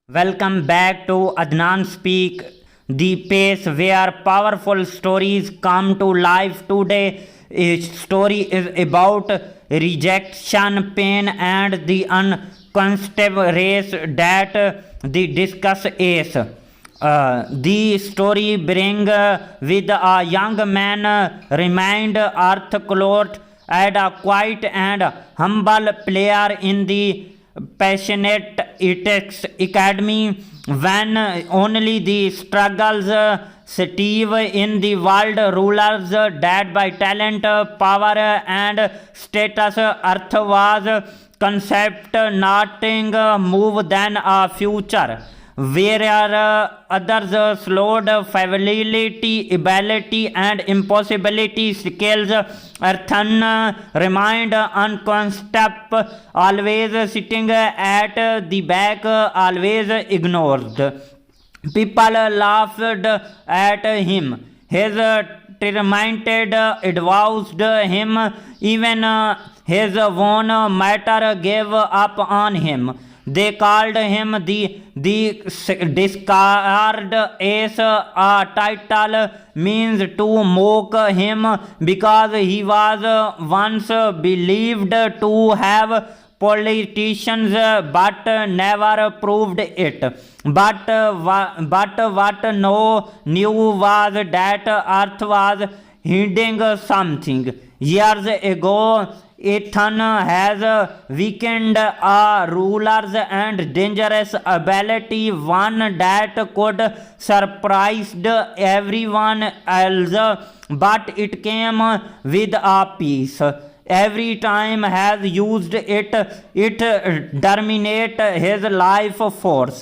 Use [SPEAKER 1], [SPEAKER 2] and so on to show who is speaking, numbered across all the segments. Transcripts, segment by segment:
[SPEAKER 1] Welcome back to Adnan Speak, the place where powerful stories come to life. Today, a story is about rejection, pain, and the unconstituted race that the discuss is. The story bring with a young man remind Earth cloth and a quiet and humble player in the passionate ethics academy when only the struggles Steve in the world rulers that by talent, power, and status. Earth was concept nothing move than a future where others slowed fidelity, ability, and impossibility scales. Earthen remained unconcept, always sitting at the back, always ignored. People laughed at him. His tormented advised him. Even his own matter gave up on him. They called him the discard ace. A title means to mock him because he was once believed to have politicians but never proved it. But what no knew was that Earth was hiding something. Years ago, Ethan has weakened a ruler's and dangerous ability, one that could surprise everyone else, but it came with a peace. Every time has used it, it terminate his life force.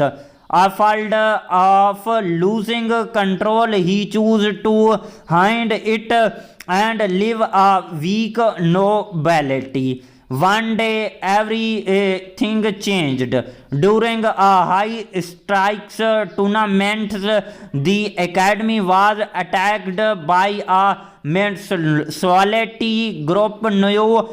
[SPEAKER 1] Afraid of losing control, he chose to hide it and live a weak nobility. One day, everything changed. During a high stakes tournament, the academy was attacked by a mentality group new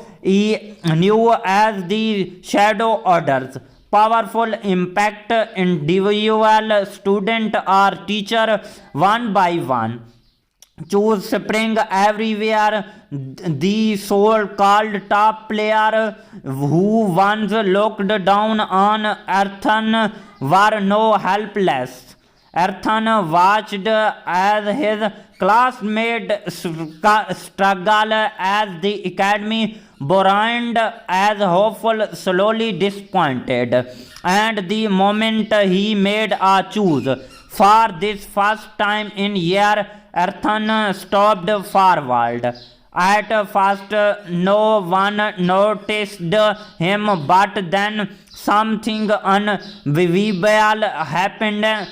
[SPEAKER 1] as the Shadow Orders. Powerful impact individual, student, or teacher one by one choose spring everywhere. The so-called top player who once looked down on Earthen were no helpless. Earthen watched as his classmates struggle as the academy burned as hopeful, slowly disappointed. And the moment he made a choose for this first time in year, Earthen stopped forward. At first, no one noticed him, but then something unbelievable happened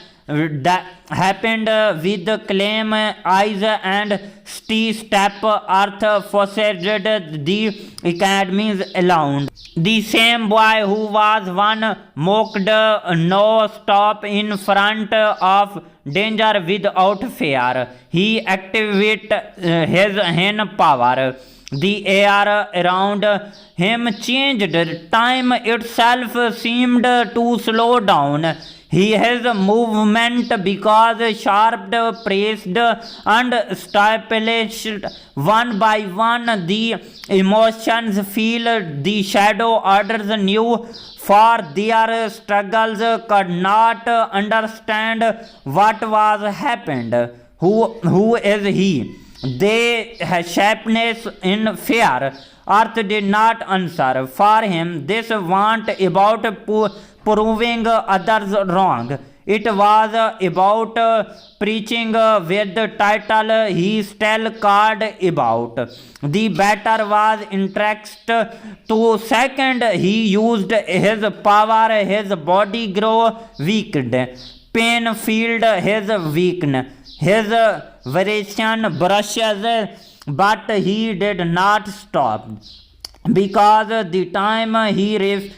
[SPEAKER 1] with claim eyes and step. Earth forced the academy's allowed. The same boy who was one mocked no stop in front of danger without fear. He activated his hand power. The air around him changed. Time itself seemed to slow down. His movement because sharp, pressed, and established one by one. The emotions feel the Shadow Orders knew for their struggles could not understand what was happened. Who is he? They had sharpness in fear. Earth did not answer for him. This want about proving others wrong. It was about preaching with the title he still cared about. The battle was interest to second. He used his power, his body grew weakened. Pain filled his weakness. His variation brushes, but he did not stop because the time he refused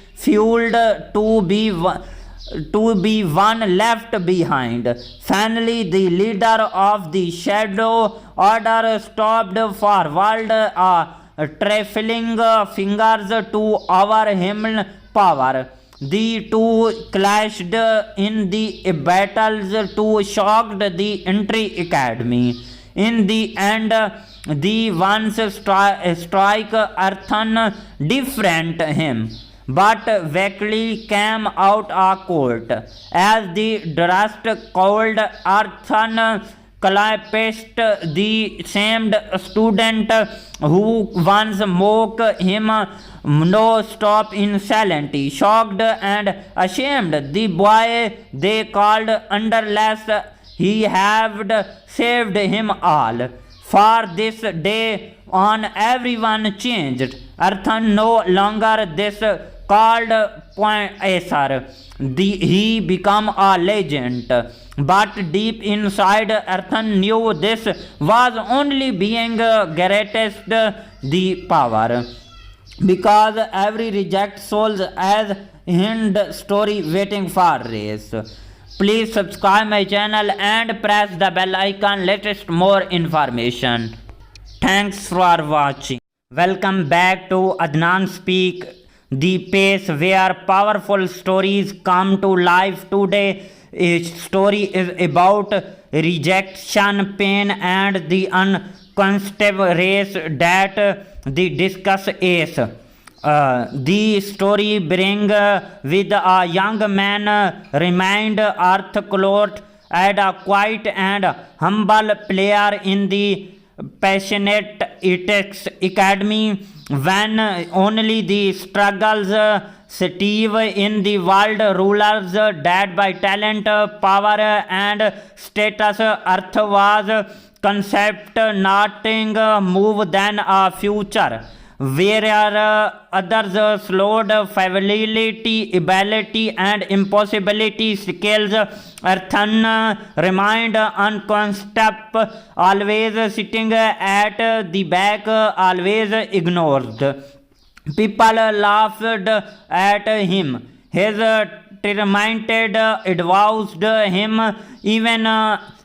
[SPEAKER 1] to be one left behind. Finally, the leader of the Shadow Order stopped forward, trifling fingers to our him power. The two clashed in the battles to shocked the entry academy. In the end, the ones strike Arthur different him, but Beckley came out a court. As the dust cold Arthur clasped the same student who once mocked him, no stop in silently, shocked and ashamed. The boy they called Underless, he had saved him all. For this day on everyone changed. Arthur no longer this called Poindexter. He became a legend. But deep inside, Arthur knew this was only being greatest the power. Because every reject souls as end story waiting for race. Please subscribe my channel and press the bell icon latest more information. Thanks for watching. Welcome back to Adnan Speak, the place where powerful stories come to life. Today a story is about rejection, pain and the unconstable race that the discuss is. The story bring with a young man remind Arthur Clort as a quiet and humble player in the passionate ethics academy when only the struggles Steve in the world rulers that by talent, power and status. Arthur was concept nothing move than a future where others slowed fidelity, ability and impossibility skills. Arthur remained unconcept, always sitting at the back, always ignored. People laughed at him. His tormented advised him. Even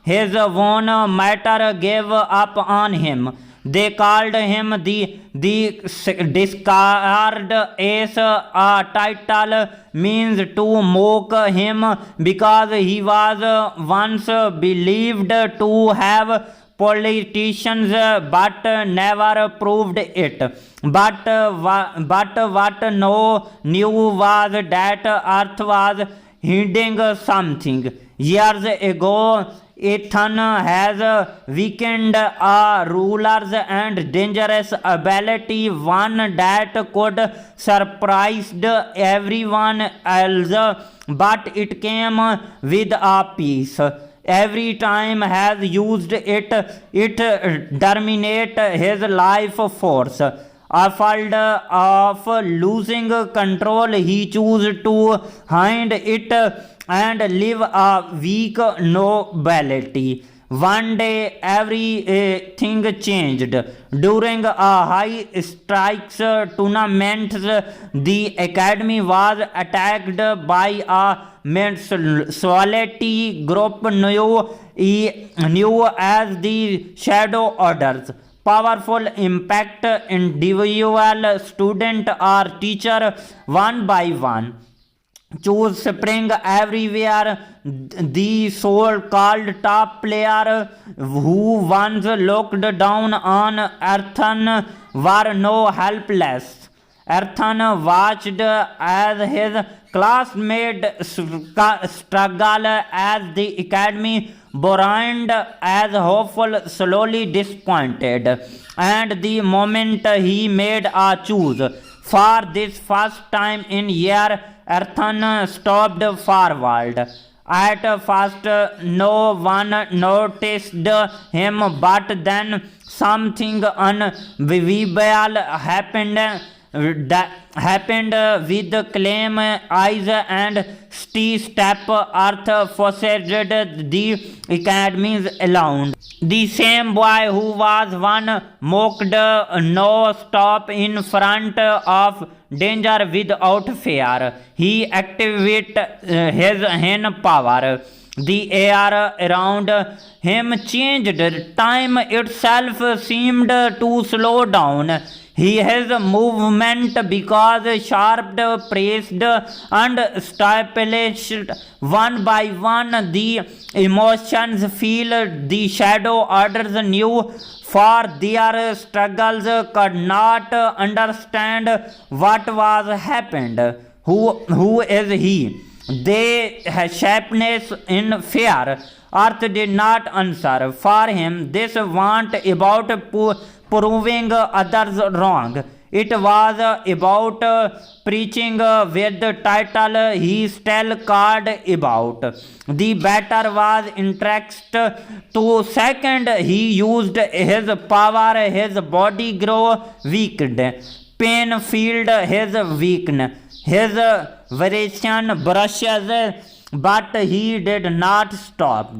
[SPEAKER 1] his own matter gave up on him. They called him the discard ace. A title means to mock him because he was once believed to have politicians but never proved it. But what no knew was that Earth was hiding something. Years ago, Ethan has weakened a ruler's and dangerous ability, one that could surprise everyone else, but it came with a peace. Every time has used it, it terminate his life force. Afraid of losing control, he chose to hide it and live a weak nobility. One day everything changed. During a high stakes tournament, the academy was attacked by a mentality group new as the Shadow Orders. Powerful impact individual student or teacher one by one. Choose spring everywhere. The so-called top player who once looked down on Arthur were no helpless. Arthur watched as his classmates struggle as the academy burned as hopeful, slowly disappointed. And the moment he made a choose for this first time in year, Arthur stopped forward. At first, no one noticed him, but then something unbelievable happened. Happened with calm eyes and step. Arthur forced the academy's alone. The same boy who was one mocked no stop in front of danger without fear. He activated his hand power. The air around him changed. Time itself seemed to slow down. His movement because sharp, praised, and established one by one the emotions feel the shadow orders knew for their struggles could not understand what was happened. Who is he? They sharpness in fear. Earth did not answer for him this want about proving others wrong. It was about preaching with the title he still cared about. The batter was interest to second. He used his power, his body grew weakened. Pain filled his weakness. His variation brushes, but he did not stop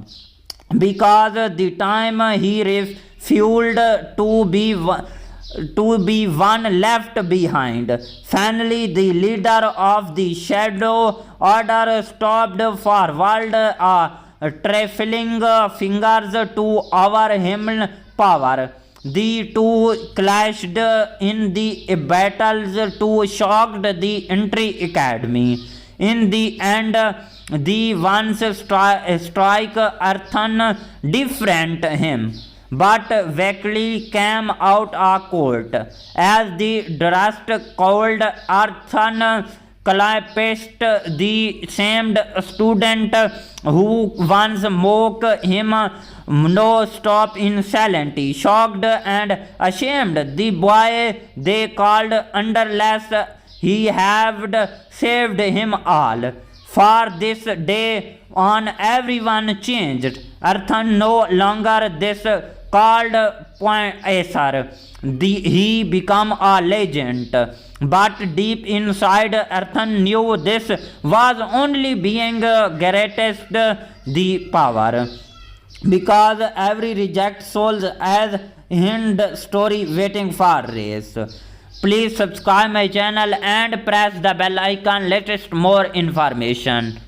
[SPEAKER 1] because the time he refused to be one left behind. Finally, the leader of the shadow order stopped forward, trifling fingers to our him power. The two clashed in the battles to shocked the entry academy. In the end, the ones strike Arthur different him, but vaguely came out of court. As the dust cold, Arthur clasped the same student who once mocked him. No stop in silently, shocked and ashamed. The boy they called Underless, he had saved him all. For this day on, everyone changed. Arthur no longer this called Pointer. He became a legend. But deep inside, Arthur knew this was only being greatest the power. Because every reject souls as end story waiting for race. Please subscribe my channel and press the bell icon latest more information.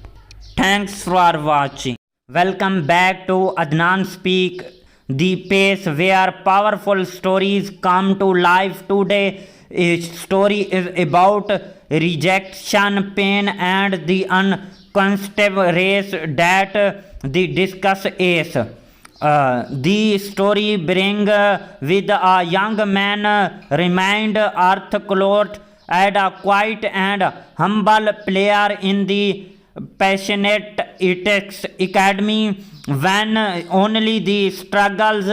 [SPEAKER 1] Thanks for watching. Welcome back to Adnan Speak, the place where powerful stories come to life. Today a story is about rejection, pain, and the unconstable race that the discuss is. The story bring with a young man remind Earth Clot as a quiet and humble player in the passionate ethics academy when only the struggles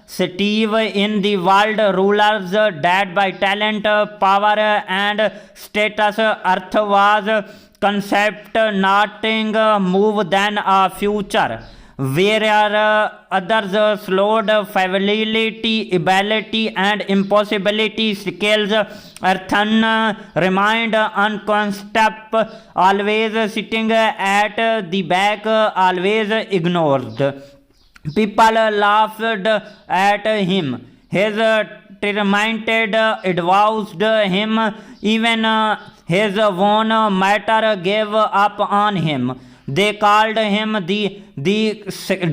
[SPEAKER 1] Steve in the world rulers that by talent, power, and status. Earth was concept nothing move than a future where others slowed fidelity, ability, and impossibility skills. Earthen remained unconcept, always sitting at the back, always ignored. People laughed at him. His tormented advised him. Even his own matter gave up on him. They called him the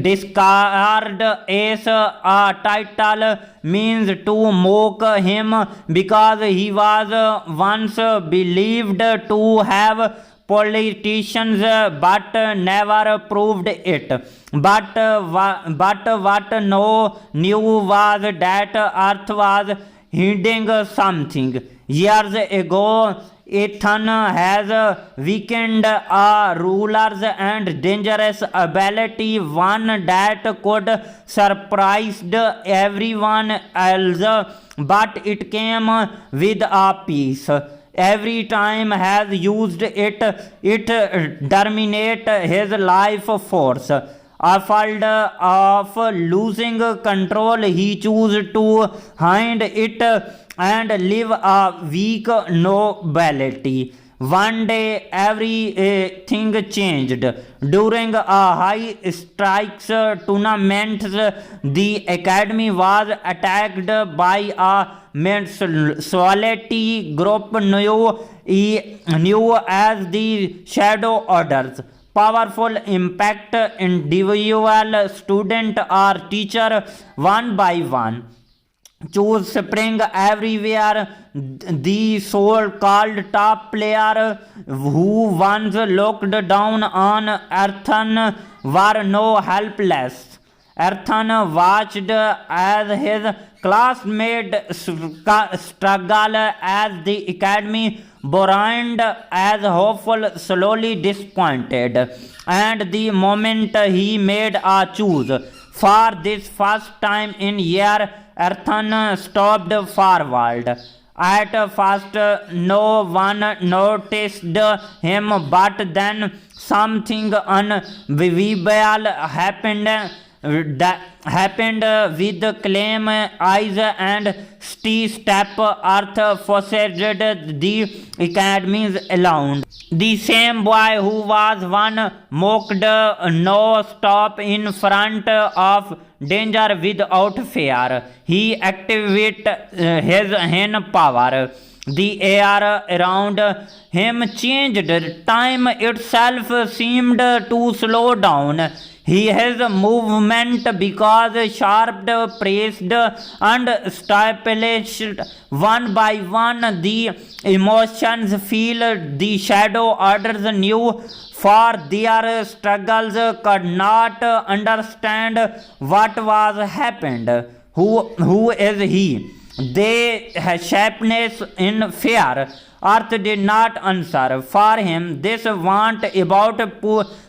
[SPEAKER 1] discard ace. A title means to mock him because he was once believed to have politicians but never proved it. But what no knew was that Earth was hiding something. Years ago, Ethan has weakened a ruler's and dangerous ability, one that could surprise everyone else, but it came with a peace. Every time has used it, it terminate his life force. Afraid of losing control, he chose to hide it and live a weak nobility. One day everything changed. During a high stakes tournament, the academy was attacked by a mentality group new as the Shadow Orders. Powerful impact individual, student, or teacher one by one. choose spring everywhere. The so-called top player who once looked down on Earthen were no helpless. Earthen watched as his classmates struggle as the academy burned as hopeful, slowly disappointed. And the moment he made a choose for this first time in year, Earthen stopped forward. At first, no one noticed him, but then something unbelievable happened with calm eyes and steady step. Earth forced the academy's alone. The same boy who was one mocked no stop in front of danger without fear. He activated his hand power. The air around him changed. Time itself seemed to slow down. His movement because sharp, pressed, and established one by one. The emotions feel the shadow orders knew for their struggles could not understand what was happened. Who is he? They sharpness in fear. Earth did not answer. For him, this want about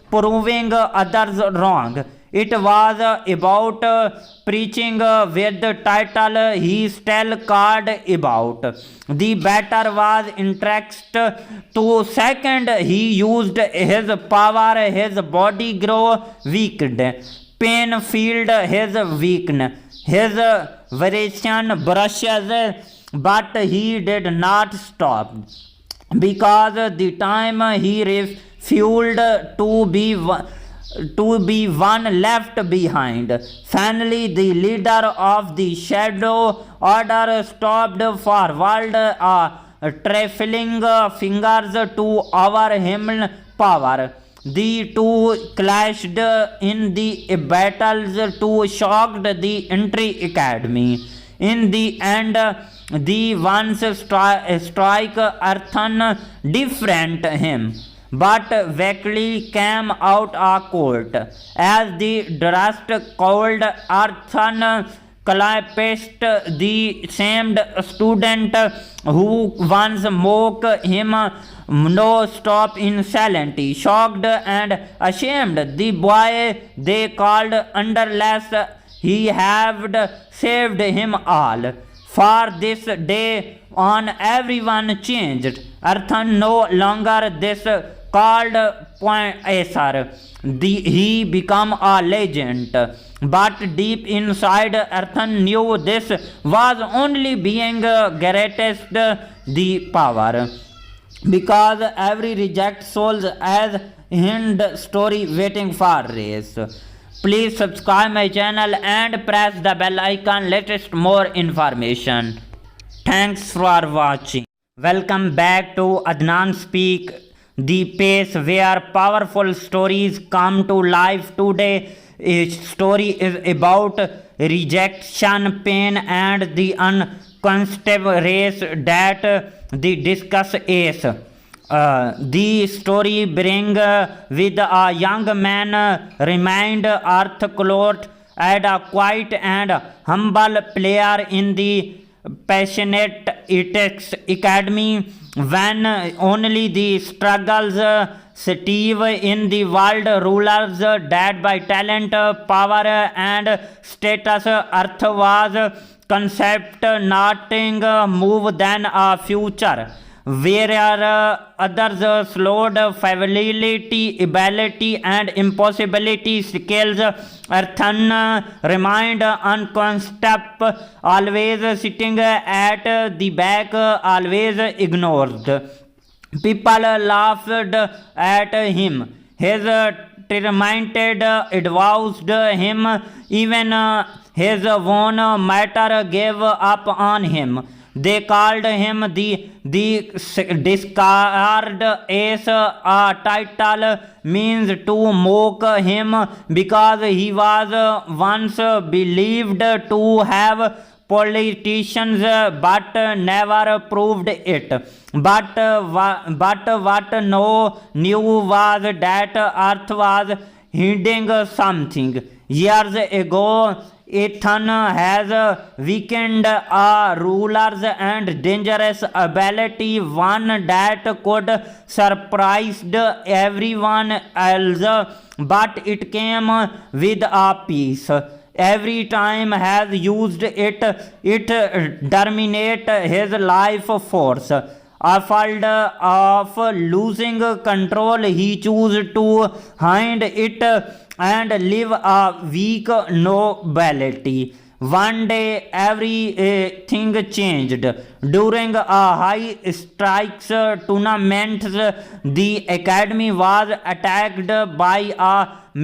[SPEAKER 1] proving others wrong. It was about preaching with the title he still cared about. The batter was interest to second. He used his power, his body grew weakened. Pain filled his weakness. His variation brushes, but he did not stop. Because the time he refused to be one left behind. Finally, the leader of the shadow order stopped forward, trifling fingers to our him power. The two clashed in the battles to shocked the entry academy. In the end, the ones strike Earthen different him, but vaguely came out a court. As the dust cold, Earthen clasped the same student who once mocked him. No stop in silence, shocked and ashamed. The boy they called Underless, he had saved him all. For this day on, everyone changed. Earthen no longer this called pointer. He became a legend. But deep inside, Earthen knew this was only being greatest the power. Because every reject souls as end story waiting for race. Please subscribe my channel and press the bell icon latest more information. Thanks for watching. Welcome back to Adnan Speak, the place where powerful stories come to life. Today a story is about rejection, pain and the unconstable race that the discuss is. The story bring with a young man remind Earth Clot as a quiet and humble player in the passionate ethics academy when only the struggles Steve in the world rulers that by talent, power and status. Earth was concept nothing move than a future where others slowed fidelity, ability and impossibility skills. Earthen remained unconcept, always sitting at the back, always ignored. People laughed at him. His tormented advised him. Even his own matter gave up on him. They called him the discard ace. A title means to mock him because he was once believed to have politicians, but never proved it. But what no knew was that Earth was hiding something. Years ago, Ethan has weakened a ruler's and dangerous ability, one that could surprise everyone else, but it came with a peace. Every time has used it, it terminate his life force. Afraid of losing control, he chose to hide it and live a weak nobility. One day everything changed. During a high stakes tournament, the academy was attacked by a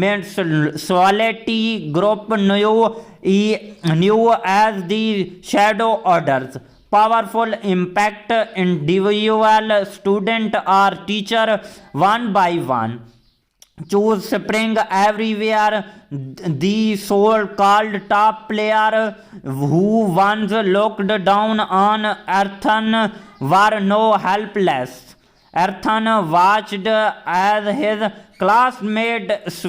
[SPEAKER 1] mentality group new as the Shadow Orders. Powerful impact individual student or teacher one by one. Choose spring everywhere. The so-called top player who once looked down on Earthen were no helpless. Earthen watched as his classmates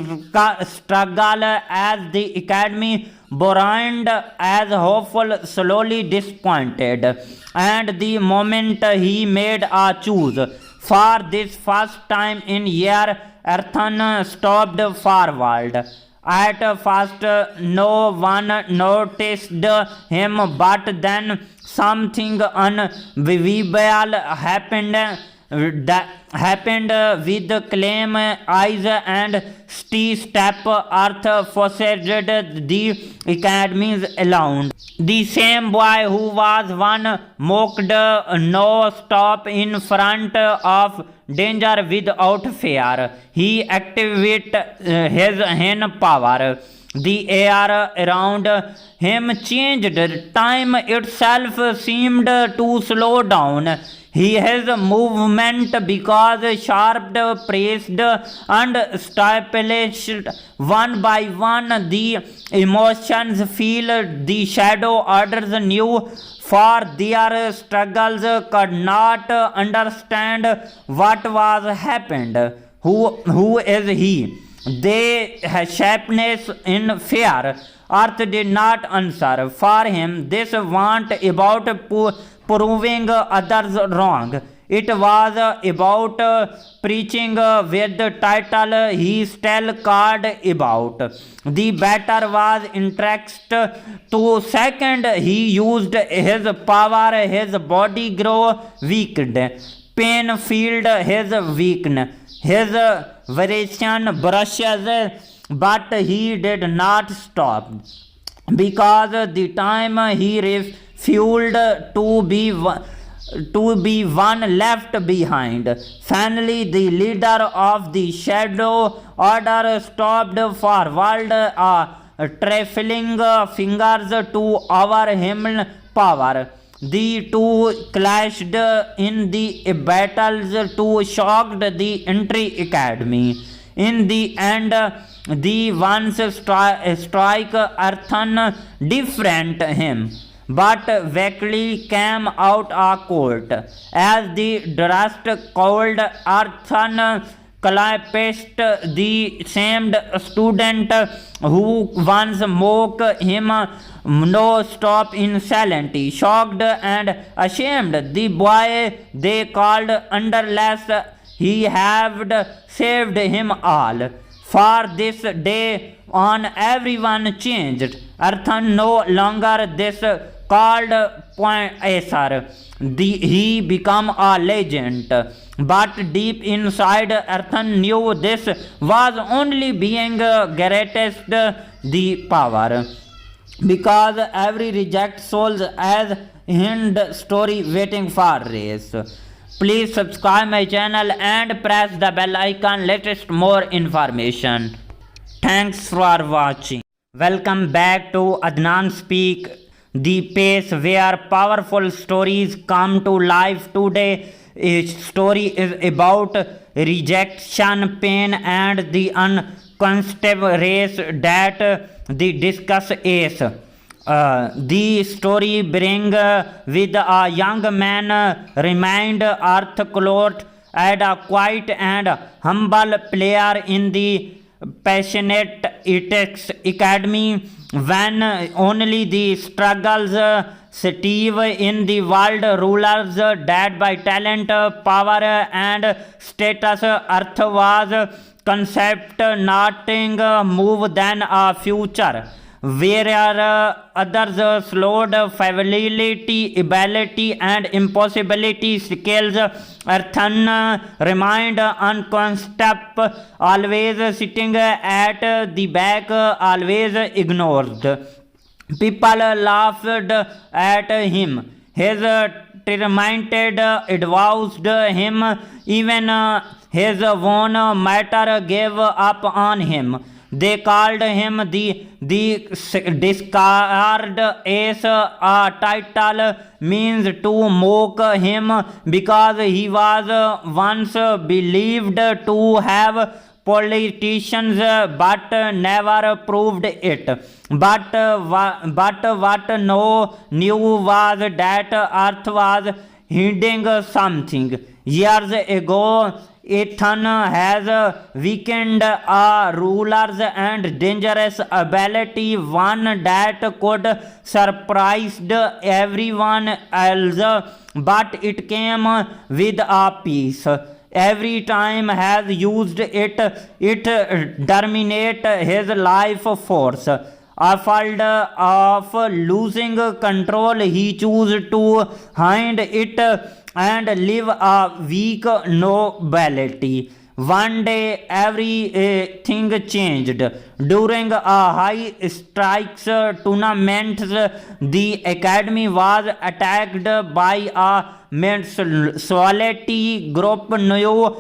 [SPEAKER 1] struggle as the academy burned as hopeful, slowly disappointed. And the moment he made a choose for this first time in year, Earthen stopped forward. At first, no one noticed him, but then something unbelievable happened. With calm eyes and step, Earth forced the academy's alone. The same boy who was one mocked no stop in front of danger without fear. He activated his hand power. The air around him changed. Time itself seemed to slow down. His movement because sharp, pressed, and established one by one. The emotions feel the Shadow Orders knew for their struggles could not understand what was happened. Who is he? They sharpness in fear. Earth did not answer. For him, this want about proving others wrong. It was about preaching with the title he still cared about. The battle was interest to second. He used his power, his body grew weakened. Pain filled his weakness. His variation brushes, but he did not stop. Because the time he refused to be one left behind. Finally, the leader of the Shadow Order stopped forward, trifling fingers to our him power. The two clashed in the battles to shocked the entry academy. In the end, the ones strike Earthen different him, but vaguely came out a court. As the dust cold, Earthen collapsed. The same student who once mocked him no stop in silence, shocked and ashamed. The boy they called Underless, he had saved him all. For this day on, everyone changed. Earthen no longer this called Pointer. He became a legend. But deep inside, Earthen knew this was only being greatest the power. Because every reject souls as end story waiting for race. Please subscribe my channel and press the bell icon latest more information. Thanks for watching. Welcome back to Adnan Speak, the place where powerful stories come to life. Today a story is about rejection, pain and the unconstant race that the discuss is. The story bring with a young man remained Earth Clot and a quiet and humble player in the passionate ethics academy when only the struggles Steve in the world rulers dead by talent, power and status. Earth was concept nothing move than a future where others slowed fidelity, ability and impossibility skills. Earthen remained unconstant, always sitting at the back, always ignored. People laughed at him. His tormented advised him. Even his own matter gave up on him. They called him the discard ace. A title means to mock him because he was once believed to have politicians but never proved it. But what no knew was that Earth was hiding something. Years ago, Ethan has weakened a ruler's and dangerous ability, one that could surprise everyone else, but it came with a peace. Every time has used it terminate his life force. Afraid of losing control, he chose to hide it and live a weak nobility. One day everything changed. During a high stakes tournament, the academy was attacked by a mentality group new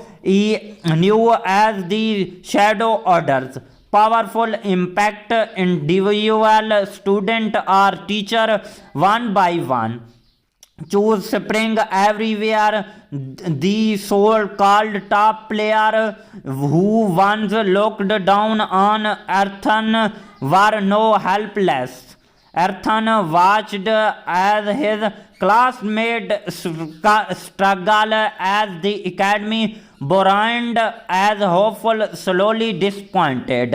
[SPEAKER 1] as the Shadow Orders. Powerful impact individual student or teacher one by one. Choose spring everywhere. The so-called top player who once looked down on Earthen were no helpless. Earthen watched as his classmates struggle as the academy burned as hopeful, slowly disappointed.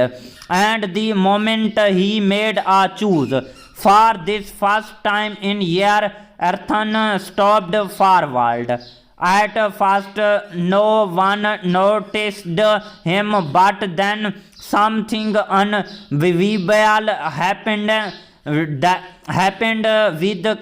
[SPEAKER 1] And the moment he made a choose for this first time in year, Earthen stopped forward. At first, no one noticed him, but then something unbelievable happened. With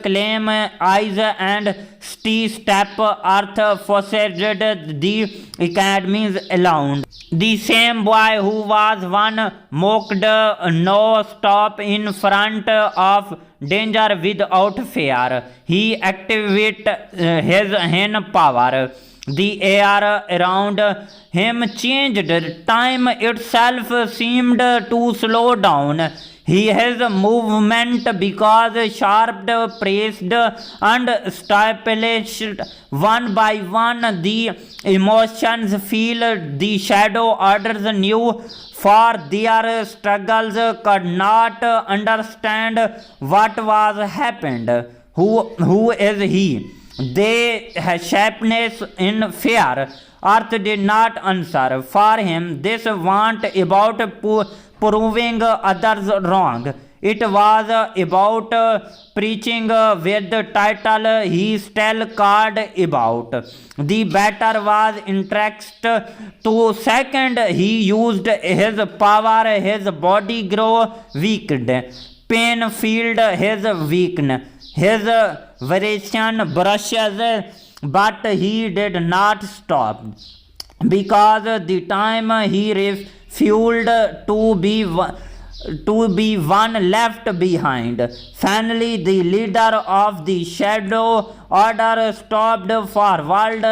[SPEAKER 1] claim eyes and step Earth forced the academy's alone. The same boy who was one mocked no stop in front of danger without fear. He activated his hand power. The air around him changed. Time itself seemed to slow down. His movement because sharp pressed and established one by one. The emotions feel the Shadow Orders knew for their struggles could not understand what was happened. Who is he? They sharpness in fear. Earth did not answer for him. This want about proving others wrong. It was about preaching with the title he still cared about. The battle was interest to second. He used his power. His body grew weakened. Pain filled his weakness. His variation brushes, but he did not stop. Because the time he refused to be one left behind. Finally, the leader of the Shadow Order stopped forward,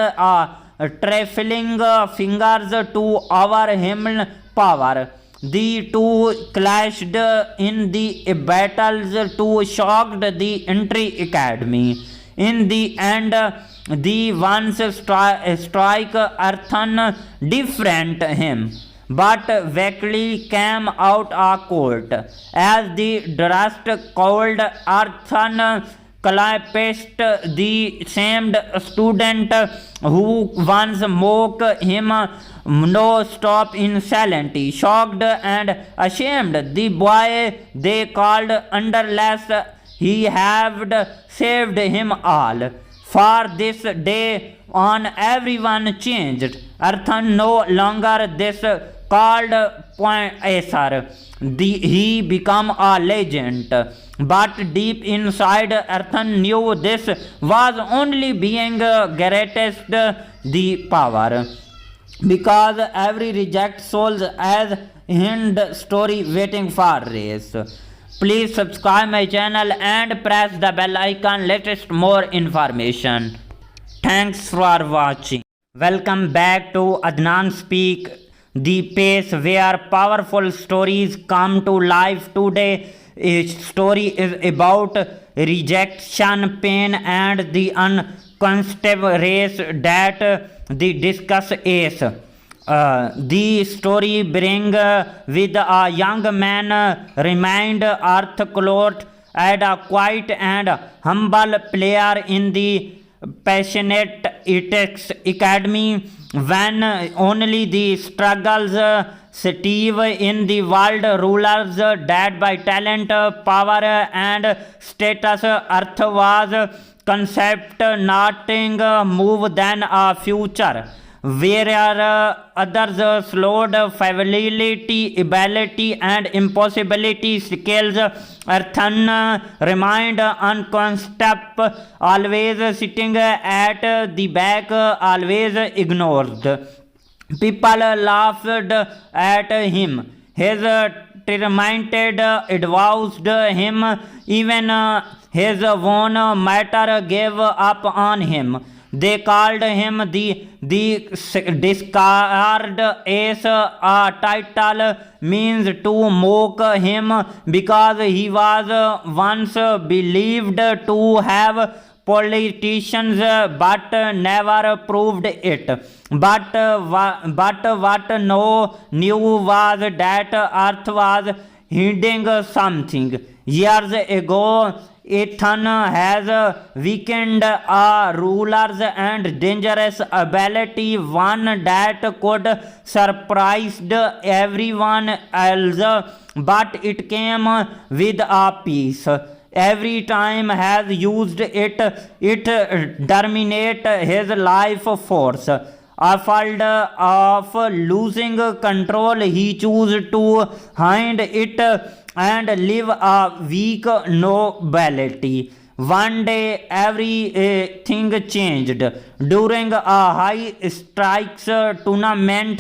[SPEAKER 1] trifling fingers to our him power. The two clashed in the battles to shock the entry academy. In the end, the once strike Earthen different him, but vaguely came out of court. As the dust cold earthen clasped the same student who once mocked him, no stop in silently, shocked and ashamed. The boy they called Underless, he had saved him all. For this day on everyone changed. Earthen no longer this called pointer. He became a legend. But deep inside, Earthen knew this was only being greatest the power. Because every reject souls as hind story waiting for race. Please subscribe my channel and press the bell icon latest more information. Thanks for watching. Welcome back to Adnan Speak, the place where powerful stories come to life. Today a story is about rejection, pain and the unconstable race that the discuss is. The story bring with a young man remained Earth clothed and a quiet and humble player in the passionate ethics academy when only the struggles Steve in the world rulers dead by talent, power and status. Earth was concept nothing move than a future where others slowed fidelity, ability and impossibility scales. Earthen remained unconstant, always sitting at the back, always ignored. People laughed at him. His tormented advised him. Even his own matter gave up on him. They called him the discard ace. A title means to mock him because he was once believed to have politicians but never proved it. But what no knew was that Earth was hiding something. Years ago, Ethan has weakened a ruler's and dangerous ability, one that could surprise everyone else, but it came with a peace. Every time has used it terminate his life force. Afraid of losing control, he chose to hide it and live a weak nobility. One day everything changed. During a high stakes tournament,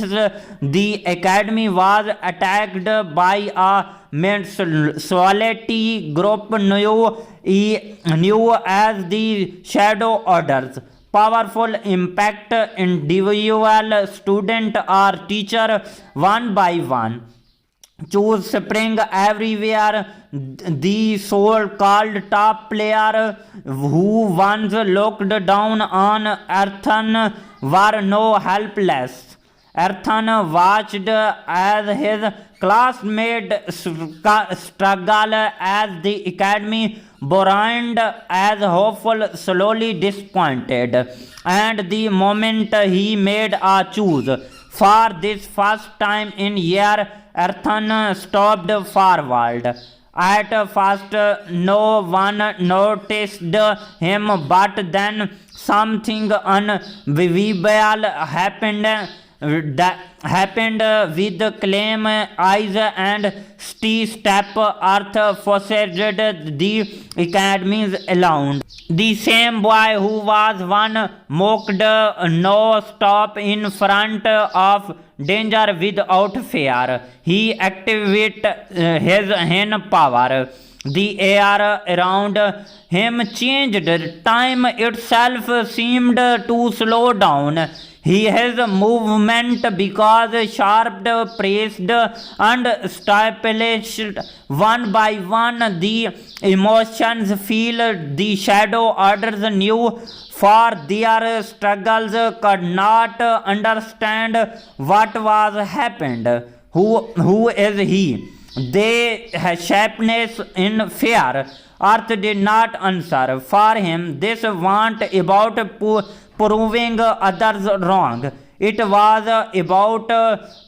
[SPEAKER 1] the academy was attacked by a mentality group new as the Shadow Orders. Powerful impact individual student or teacher one by one. Choose spring everywhere. The so-called top player who once looked down on Earthen were no helpless. Earthen watched as his classmates struggle as the academy burned, as hopeful slowly disappointed. And the moment he made a choose for this first time in year, Earthen stopped forward. At first no one noticed him, but then something unbelievable happened with claim eyes and step. Earth forced the academy's alone. The same boy who was one mocked no stop in front of danger without fear. He activated his hand power. The air around him changed. Time itself seemed to slow down. His movement because sharp, praised, and established one by one the emotions feel the shadow orders knew for their struggles could not understand what was happened. Who is he? They sharpness in fear. Earth did not answer for him this want about proving others wrong. It was about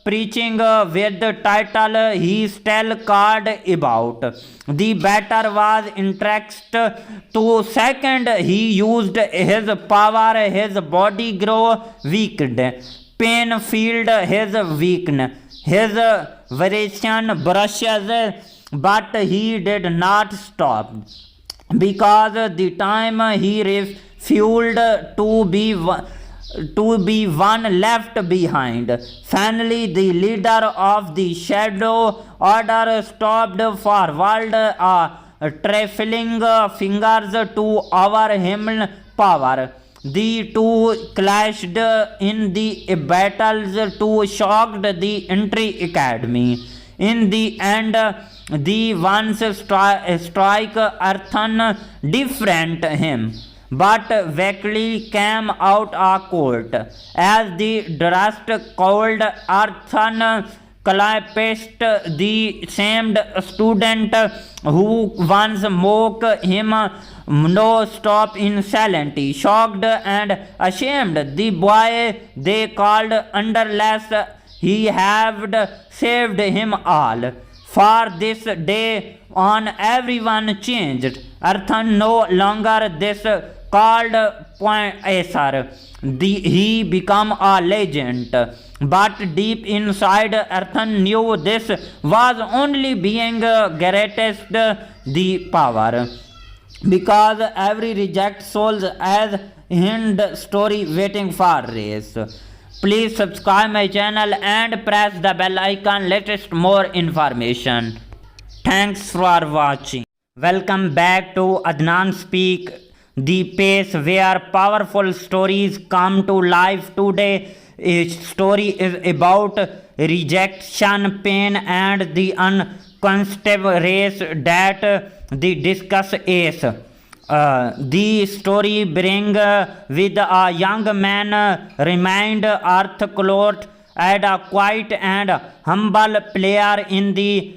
[SPEAKER 1] preaching with the title he still cared about. The batter was interest to second. He used his power, his body grew weakened. Pain filled his weakness. His variation brushes, but he did not stop because the time he refused to be one left behind. Finally, the leader of the shadow order stopped forward, trifling fingers to our him power. The two clashed in the battles to shocked the entry academy. In the end, the ones strike Arthur different him, but vaguely came out of court. As the dust cold Arthur clasped the same student who once mocked him, no stop in silently, shocked and ashamed. The boy they called Underless, he had saved him all. For this day on everyone changed. Arthur no longer this called Pointer. He became a legend. But deep inside, Arthur knew this was only being greatest the power. Because every reject souls as end story waiting for race. Please subscribe my channel and press the bell icon latest more information. Thanks for watching. Welcome back to Adnan Speak, the place where powerful stories come to life. Today a story is about rejection, pain and the unconstable race that the discuss is. The story bring with a young man remind Earth Clot as a quiet and humble player in the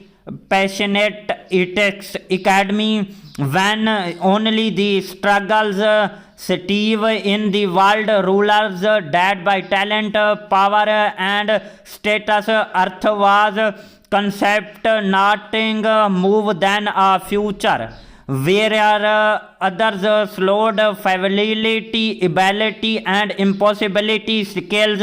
[SPEAKER 1] passionate ethics academy when only the struggles Steve in the world rulers that by talent, power and status. Earth was concept nothing move than a future where others slowed fidelity, ability and impossibility skills.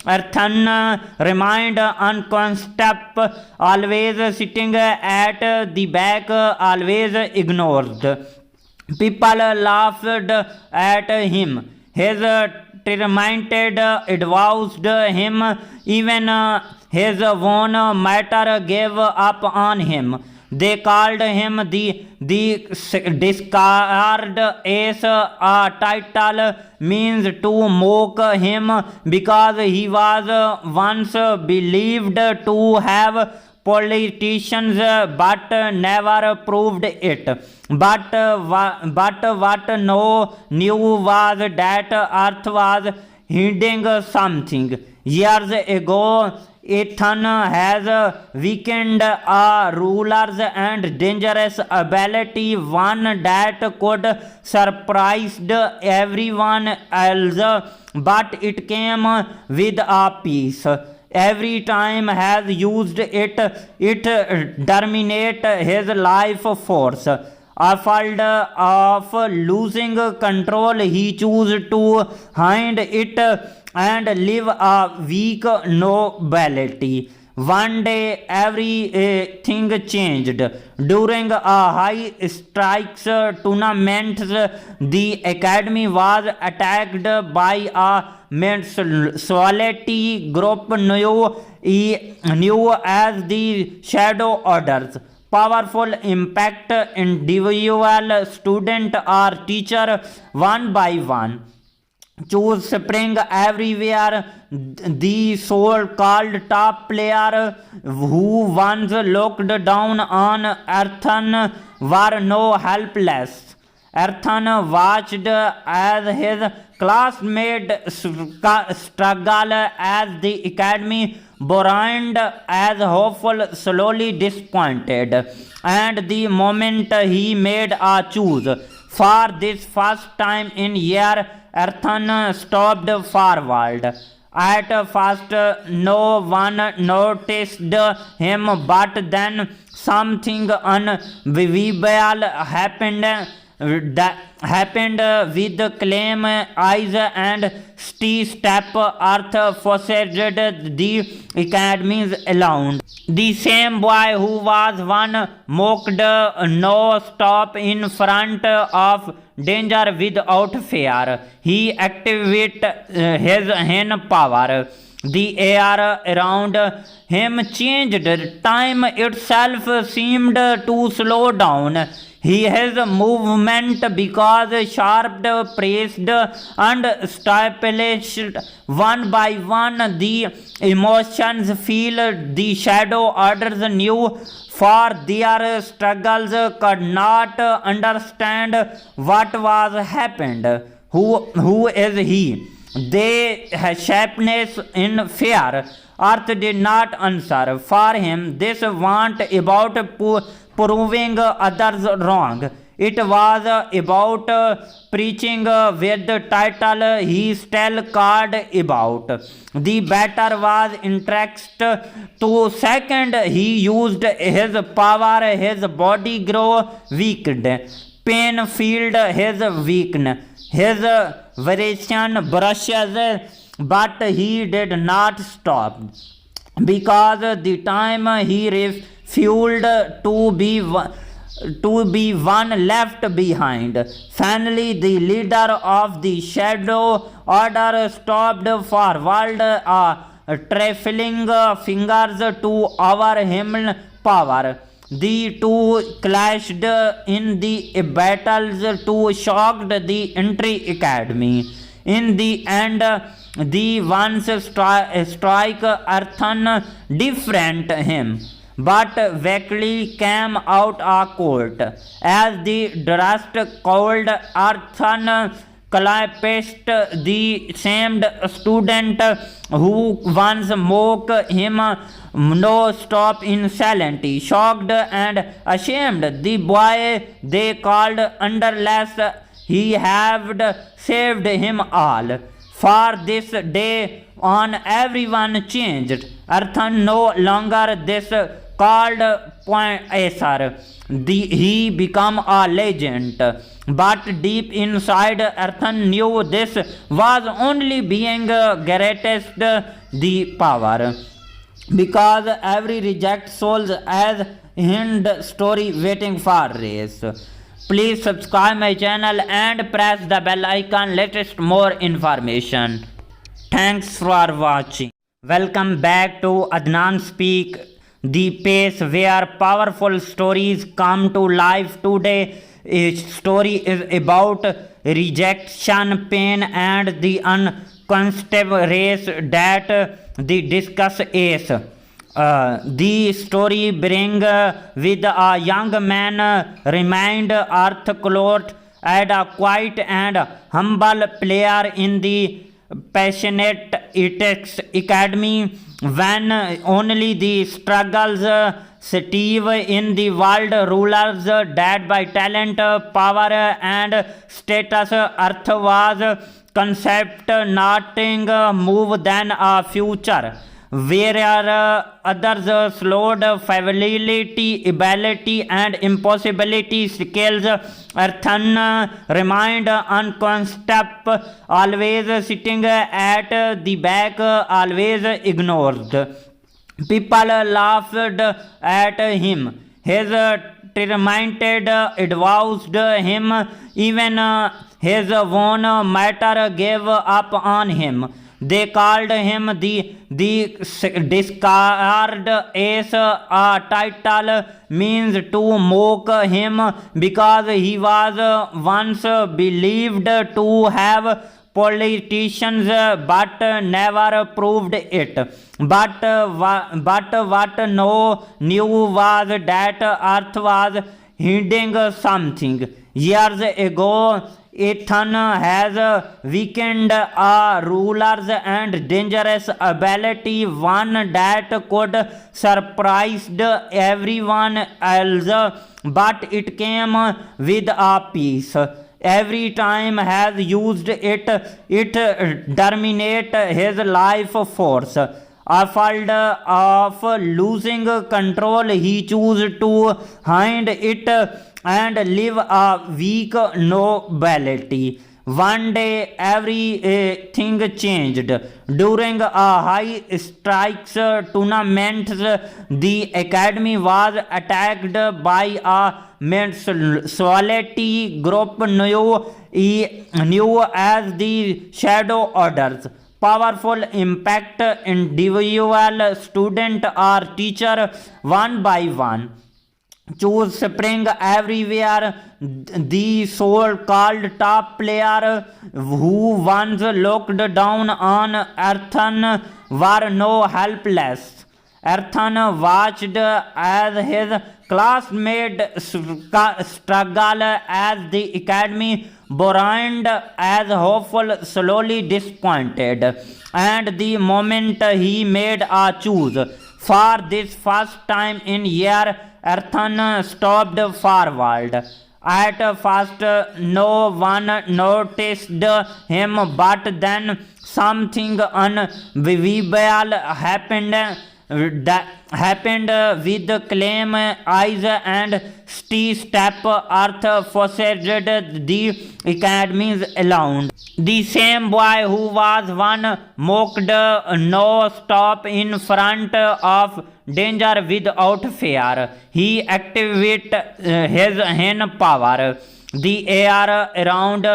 [SPEAKER 1] Earthen remained unconcept, always sitting at the back, always ignored. People laughed at him. His tormented advised him. Even his own matter gave up on him. They called him the discard ace. A title means to mock him because he was once believed to have politicians but never proved it. But what no knew was that Earth was hiding something. Years ago, Ethan has weakened a ruler's and dangerous ability, one that could surprise everyone else, but it came with a peace. Every time has used it terminate his life force. Afraid of losing control, he chose to hide it and live a weak nobility. One day everything changed. During a high stakes tournament, the academy was attacked by a mentality group new as the Shadow Orders. Powerful impact individual student or teacher one by one. choose spring everywhere. The so-called top player who once looked down on Earthen were no helpless. Earthen watched as his classmates struggle as the academy burned as hopeful, slowly disappointed. And the moment he made a choose for this first time in year, Earthen stopped forward. At first, no one noticed him, but then something unbelievable happened with calm eyes and steady step. Earth forced the academy's alone. The same boy who was one mocked no stop in front of danger without fear. He activated his hand power. The air around him changed. Time itself seemed to slow down. His movement because sharp, pressed, and established one by one. The emotions feel the shadow orders knew for their struggles could not understand what was happened. Who is he? They sharpness in fear. Earth did not answer for him. This want about proving others wrong. It was about preaching with the title he still cared about. The batter was interest to second. He used his power. His body grew weakened. Pain filled his weakness. His variation brushes, but he did not stop because the time he refused to be one left behind. Finally, the leader of the shadow order stopped forward, trifling fingers to our him power. The two clashed in the battles to shocked the entry academy. In the end, the ones strike Earthen different him, but vaguely came out a court. As the dust cold, Earthen clasped the same student who once mocked him. No stop in silently, shocked and ashamed. The boy they called Underless, he had saved him all. For this day on, everyone changed. Earthen no longer this called pointer. He became a legend. But deep inside, Earthen knew this was only being greatest the power. Because every reject souls as end story waiting for race. Please subscribe my channel and press the bell icon latest more information. Thanks for watching. Welcome back to Adnan Speak, the place where powerful stories come to life. Today a story is about rejection, pain and the unconstable race that the discuss is. The story bring with a young man remind Earth clothed and a quiet and humble player in the passionate ethics academy when only the struggles Steve in the world rulers dead by talent, power and status. Earth was concept nothing move than a future where others slowed fidelity, ability and impossibility skills. Earthen remained unconstant, always sitting at the back, always ignored. People laughed at him. His tormented advised him. Even his own matter gave up on him. They called him the discard ace. A title means to mock him because he was once believed to have politicians but never proved it. But what no knew was that Earth was hiding something. Years ago, Ethan has weakened a ruler's and dangerous ability, one that could surprise everyone else, but it came with a peace. Every time has used it, it terminate his life force. Afraid of losing control, he chose to hide it and live a weak nobility. One day everything changed. During a high stakes tournament, the academy was attacked by a mentality group new as the Shadow Orders. Powerful impact individual student or teacher one by one. Choose spring everywhere. The so-called top player who once looked down on Ethan were no helpless. Ethan watched as his classmates struggle as the academy burned as hopeful, slowly disappointed. And the moment he made a choose for this first time in year, Ethan stopped forward. At first, no one noticed him, but then something unbelievable happened. With calm eyes and step Earth forced the academy's alone. The same boy who was one mocked no stop in front of danger without fear. He activated his hand power. The air around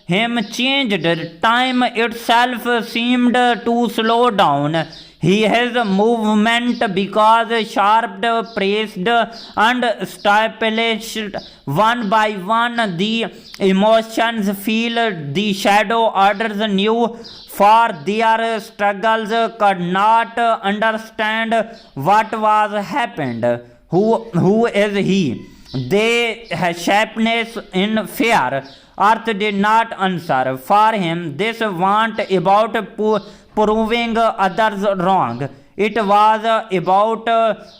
[SPEAKER 1] him changed. Time itself seemed to slow down. His movement because sharp, pressed, and established one by one. The emotions feel the Shadow Orders knew for their struggles could not understand what was happened. Who is he? They sharpness in fear. Earth did not answer. For him, this wasn't about proving others wrong. It was about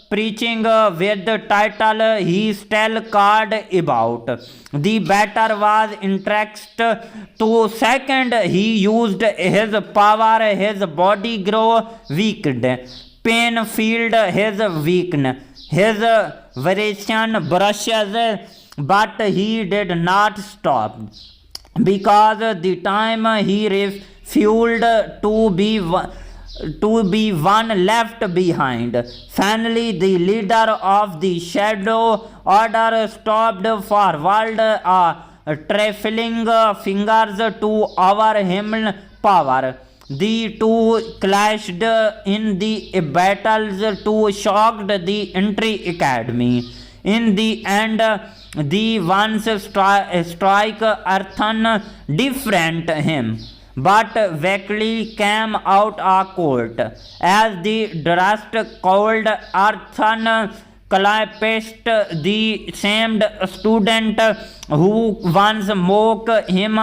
[SPEAKER 1] preaching with the title he still cared about. The battle was interest to second. He used his power, his body grew weakened. Pain filled his weakness. His variation brushes, but he did not stop. Because the time he refused to be one left behind. Finally, the leader of the Shadow Order stopped forward, trifling fingers to our him power. The two clashed in the battles to shock the entry academy. In the end, the ones strike Ethan different him, but vaguely came out a court. As the dust cold, Ethan clasped the same student who once mocked him.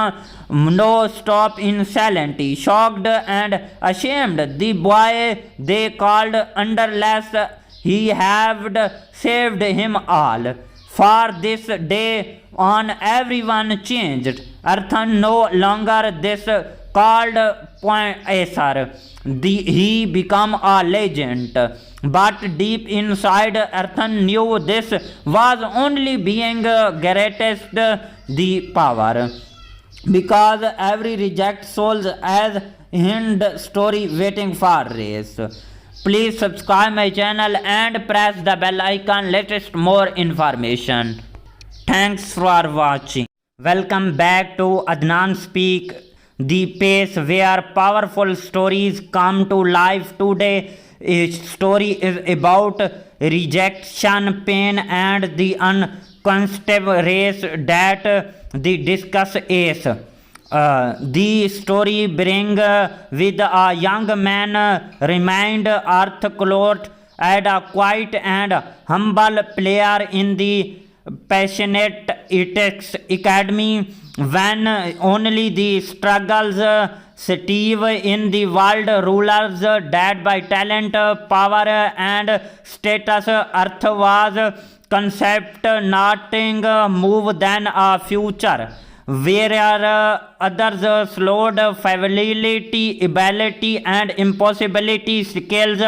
[SPEAKER 1] No stop in silently, shocked and ashamed. The boy they called Underless, he had saved him all. For this day on, everyone changed. Ethan no longer this called Pointer. He became a legend. But deep inside, Ethan knew this was only being greatest the power. Because every reject souls as end story waiting for race. Please subscribe my channel and press the bell icon latest more information. Thanks for watching. Welcome back to Adnan Speak, the place where powerful stories come to life. Today a story is about rejection, pain and the unconstant race that the discuss is. The story bring with a young man remained Earth Clot and a quiet and humble player in the passionate ethics academy when only the struggles Steve in the world rulers dead by talent, power and status. Earth was concept nothing move than a future where others slowed fidelity, ability, and impossibility skills.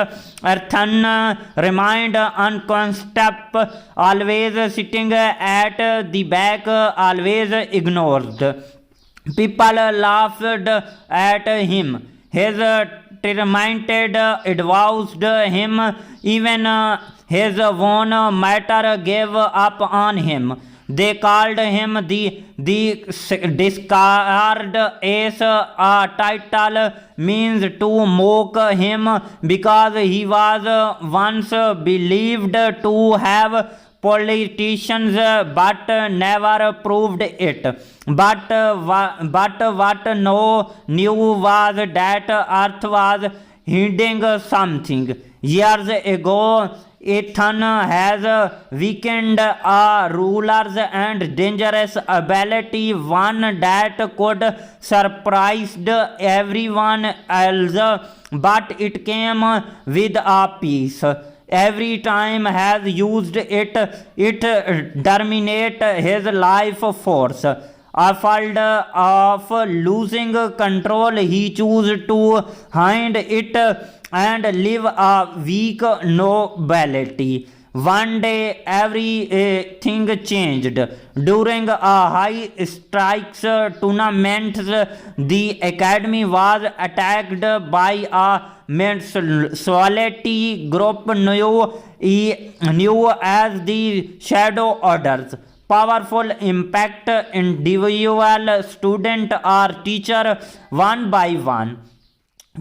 [SPEAKER 1] Earthen remained unconstant, always sitting at the back, always ignored. People laughed at him. His tormented advised him. Even his own matter gave up on him. They called him the discard ace. A title means to mock him because he was once believed to have politicians but never proved it. But what no knew was that Earth was hiding something. Years ago, Ethan has weakened a ruler's and dangerous ability, one that could surprise everyone else, but it came with a peace. Every time has used it, it terminate his life force. Afraid of losing control, he chose to hide it and live a weak nobility. One day everything changed. During a high stakes tournament, the academy was attacked by a mentality group new as the Shadow Orders. Powerful impact individual student or teacher one by one.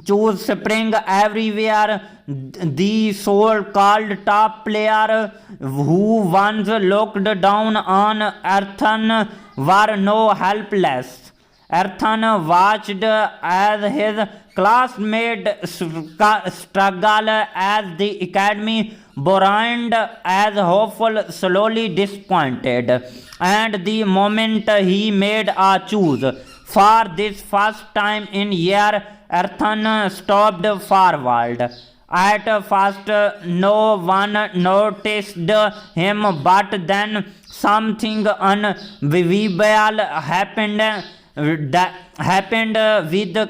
[SPEAKER 1] Choose spring everywhere. The so-called top player who once looked down on Earthen were no helpless. Earthen watched as his classmates struggle as the academy burned as hopeful, slowly disappointed. And the moment he made a choose for this first time in year, Earthen stopped forward. At first, no one noticed him, but then something unbelievable happened. With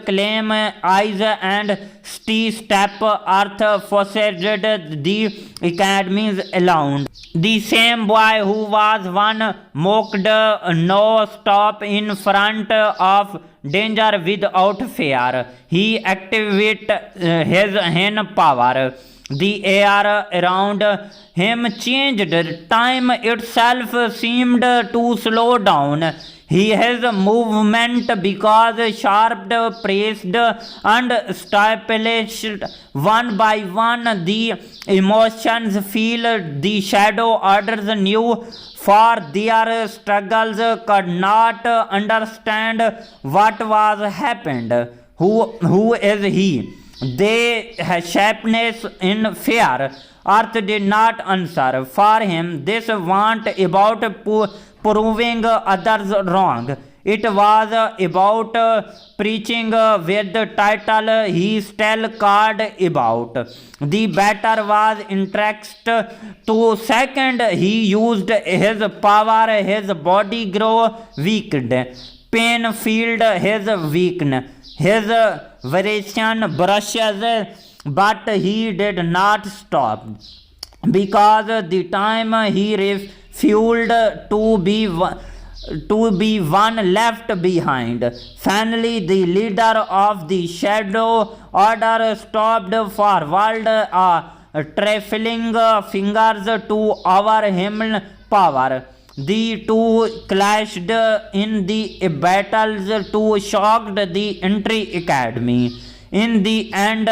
[SPEAKER 1] calm eyes and step Earth forced the academy's alone. The same boy who was one mocked no stop in front of danger without fear. He activated his hand power. The air around him changed. Time itself seemed to slow down. His movement because sharp pressed and established one by one. The emotions feel the Shadow Orders knew for their struggles could not understand what was happened. Who is he? They sharpness in fear. Earth did not answer for him. This want about proving others wrong. It was about preaching with the title he still cared about. The battle was interest to second. He used his power. His body grew weakened. Pain filled his weakness. His variation brushes, but he did not stop. Because the time he refused to be one left behind. Finally, the leader of the Shadow Order stopped forward, trifling fingers to our him power. The two clashed in the battles to shock the entry academy. In the end,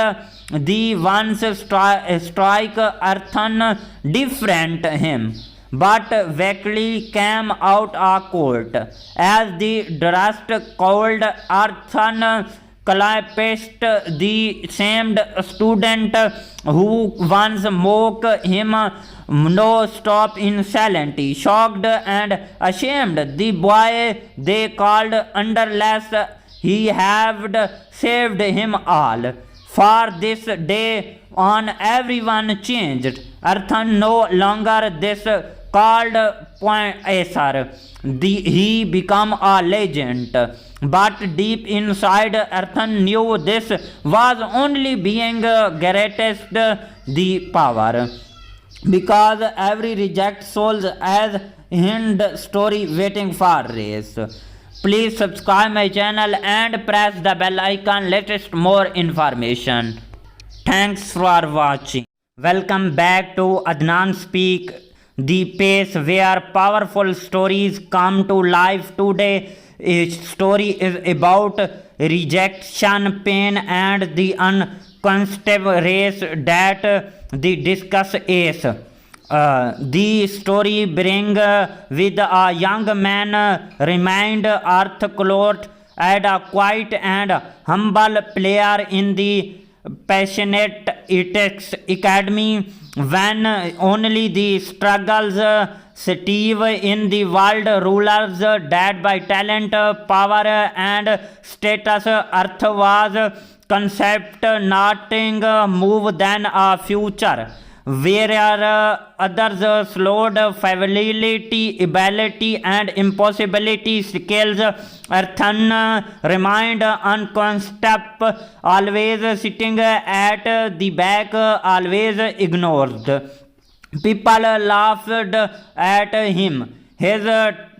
[SPEAKER 1] the ones strike Earthen different him. but vaguely came out of court. As the dressed cold earthen clasped the same student who once mocked him no stop in silence, shocked and ashamed. The boy they called Underless he had saved him all. For this day on everyone changed. Earthen no longer this called Poindexter. He became a legend. But deep inside Earthen knew this was only being greatest the power. Because every reject souls as end story waiting for race. Please subscribe my channel and press the bell icon latest more information. Thanks for watching. Welcome back to Adnan Speak, the place where powerful stories come to life. Today a story is about rejection, pain and the unconstituted race that the discuss is. The story bring with a young man remained Earth Clot and a quiet and humble player in the passionate ethics academy when only the struggles Steve in the world rulers dead by talent, power and status. Earth was concept nothing move than a future where others slowed fidelity, ability and impossibility skills. Earthen remained unconstant, always sitting at the back, always ignored. People laughed at him. His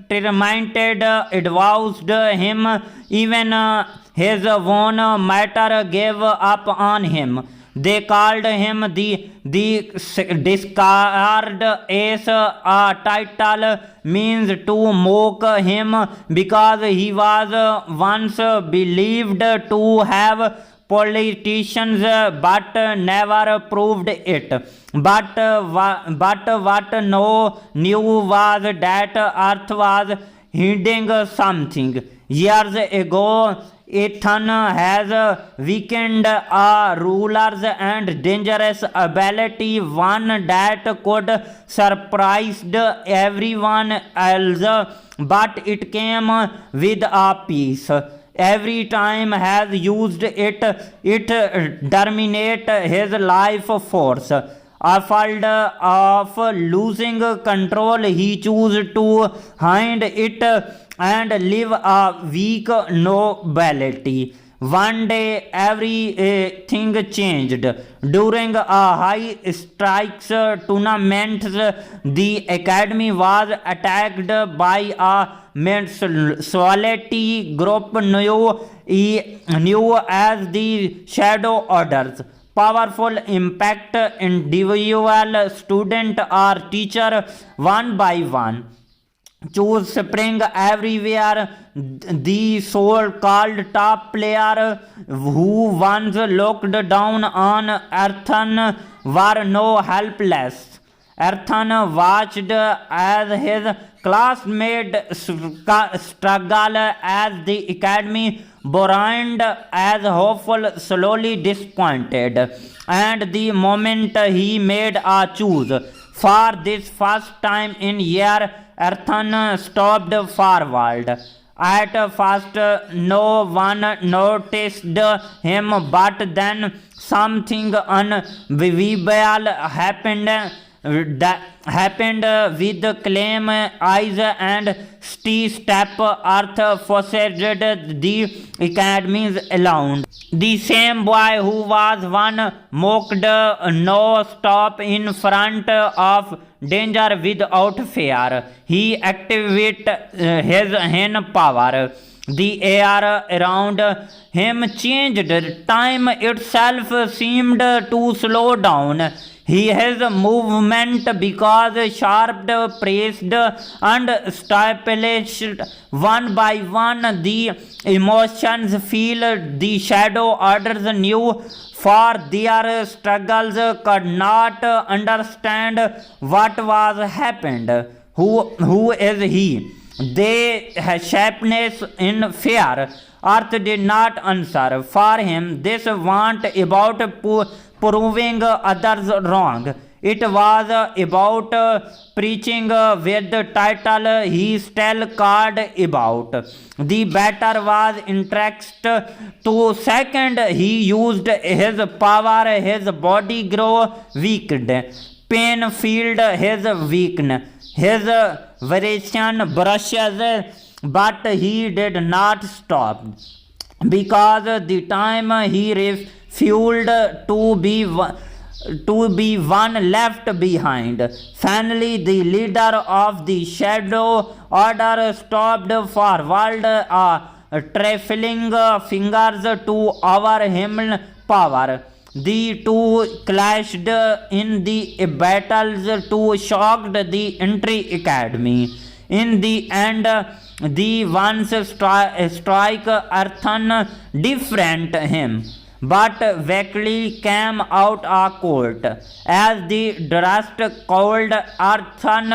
[SPEAKER 1] tormented advised him. Even his own matter gave up on him. They called him the discard ace. A title means to mock him because he was once believed to have politicians but never proved it. But what no knew was that Earth was hiding something. Years ago, Ethan has weakened a ruler's and dangerous ability, one that could surprise everyone else, but it came with a peace. Every time has used it, it terminate his life force. Afraid of losing control, he chose to hide it and live a weak nobility. One day everything changed. During a high stakes tournament, the academy was attacked by a mentality group new as the Shadow Orders. Powerful impact individual student or teacher one by one. Choose spring everywhere. The so-called top player who once looked down on Earthen were no helpless. Earthen watched as his classmates struggle as the academy burned as hopeful, slowly disappointed. And the moment he made a choose for this first time in year, Earthen stopped forward. At first, no one noticed him, but then something unbelievable happened. With calm eyes and step Earth forced the academy's allowed. The same boy who was one mocked no stop in front of danger without fear. He activated his hand power. The air around him changed. Time itself seemed to slow down. His movement because sharp pressed and established one by one. The emotions feel the Shadow Orders knew for their struggles could not understand what was happened. Who is he? They sharpness in fear. Earth did not answer for him this want about proving others wrong. It was about preaching with the title he still cared about. The better was interest to second. He used his power, his body grew weakened. Pain filled his weakness. His variation brushes, but he did not stop. Because the time he refused to be one left behind. Finally, the leader of the shadow order stopped forward, trifling fingers to our hymn power. The two clashed in the battles to shocked the entry academy. In the end, the ones strike earthen different him, but vaguely came out a court. As the dust cold earthen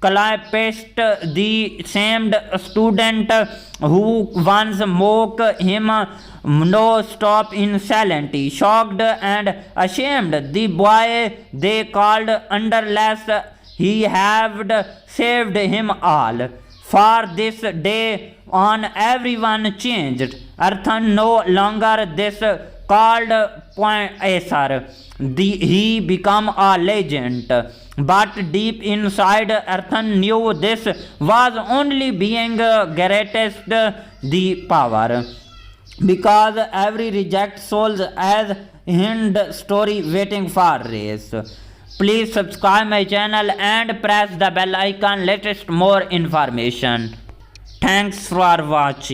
[SPEAKER 1] clasped the shamed student who once mocked him, no stop in silently, shocked and ashamed. The boy they called underless, he had saved him all. For this day on everyone changed. Earthen no longer this called pointer. He became a legend. But deep inside, Earthen knew this was only being greatest the power. Because every reject souls as hind story waiting for race. Please subscribe my channel and press the bell icon latest more information. Thanks for watching.